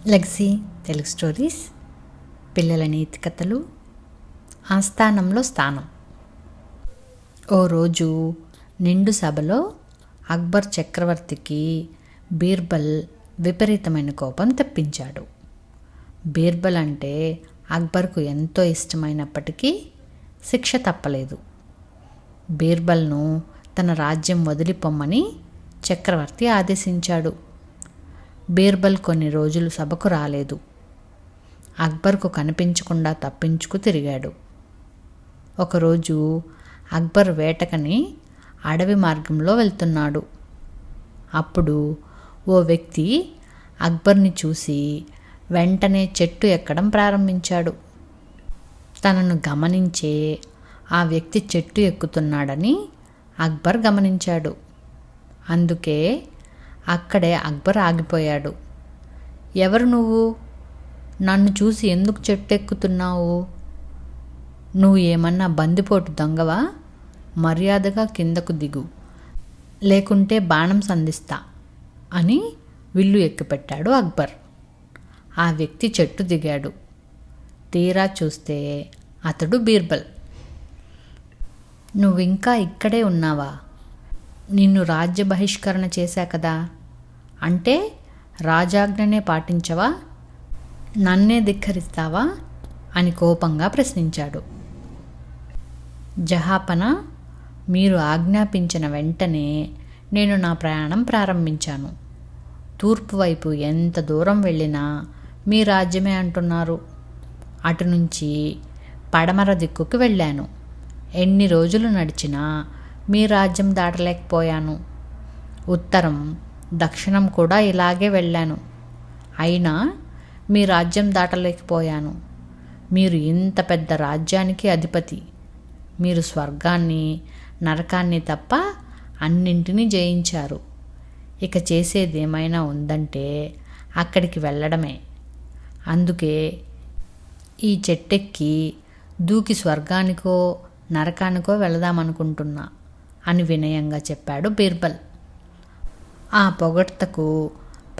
Legacy Telugu stories, పిల్లల నీతి కథలు, ఆస్థానంలో స్థానం. ఓ రోజు నిండు సభలో అక్బర్ చక్రవర్తికి బీర్బల్ విపరీతమైన కోపం తెప్పించాడు. బీర్బల్ అంటే అక్బర్కు ఎంతో ఇష్టమైనప్పటికీ శిక్ష తప్పలేదు. బీర్బల్ను తన రాజ్యం వదిలిపోమ్మని చక్రవర్తి ఆదేశించాడు. బీర్బల్ కొన్ని రోజులు సభకు రాలేదు. అక్బర్కు కనిపించకుండా తప్పించుకు తిరిగాడు. ఒకరోజు అక్బర్ వేటకని అడవి మార్గంలో వెళ్తున్నాడు. అప్పుడు ఓ వ్యక్తి అక్బర్ని చూసి వెంటనే చెట్టు ఎక్కడం ప్రారంభించాడు. తనను గమనించే ఆ వ్యక్తి చెట్టు ఎక్కుతున్నాడని అక్బర్ గమనించాడు. అందుకే అక్కడే అక్బర్ ఆగిపోయాడు. ఎవరు నువ్వు? నన్ను చూసి ఎందుకు చెట్టు ఎక్కుతున్నావు? నువ్వు ఏమన్నా బందిపోటు దొంగవా? మర్యాదగా కిందకు దిగు, లేకుంటే బాణం సంధిస్తా అని విల్లు ఎక్కుపెట్టాడు అక్బర్. ఆ వ్యక్తి చెట్టు దిగాడు. తీరా చూస్తే అతడు బీర్బల్. నువ్వింకా ఇక్కడే ఉన్నావా? నిన్ను రాజ్య బహిష్కరణ చేశా కదా, అంటే రాజాజ్ఞనే పాటించవా? నన్నే ధిక్కరిస్తావా అని కోపంగా ప్రశ్నించాడు. జహాపన, మీరు ఆజ్ఞాపించిన వెంటనే నేను నా ప్రయాణం ప్రారంభించాను. తూర్పు వైపు ఎంత దూరం వెళ్ళినా మీ రాజ్యమే అంటున్నారు. అటు నుంచి పడమర దిక్కుకు వెళ్ళాను. ఎన్ని రోజులు నడిచినా మీ రాజ్యం దాటలేకపోయాను. ఉత్తరం దక్షిణం కూడా ఇలాగే వెళ్ళాను. అయినా మీ రాజ్యం దాటలేకపోయాను. మీరు ఇంత పెద్ద రాజ్యానికి అధిపతి. మీరు స్వర్గాన్ని నరకాన్ని తప్ప అన్నింటినీ జయించారు. ఇక చేసేది ఏమైనా ఉందంటే అక్కడికి వెళ్ళడమే. అందుకే ఈ చెట్టెక్కి దూకి స్వర్గానికో నరకానికో వెళదామనుకుంటున్నా అని వినయంగా చెప్పాడు బీర్బల్. ఆ పొగడ్తకు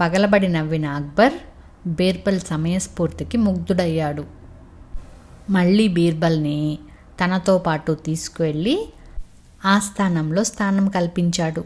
పగలబడి నవ్విన అక్బర్ బీర్బల్ సమయస్ఫూర్తికి ముగ్ధుడయ్యాడు. మళ్ళీ బీర్బల్ని తనతో పాటు తీసుకువెళ్ళి ఆస్థానంలో స్థానం కల్పించాడు.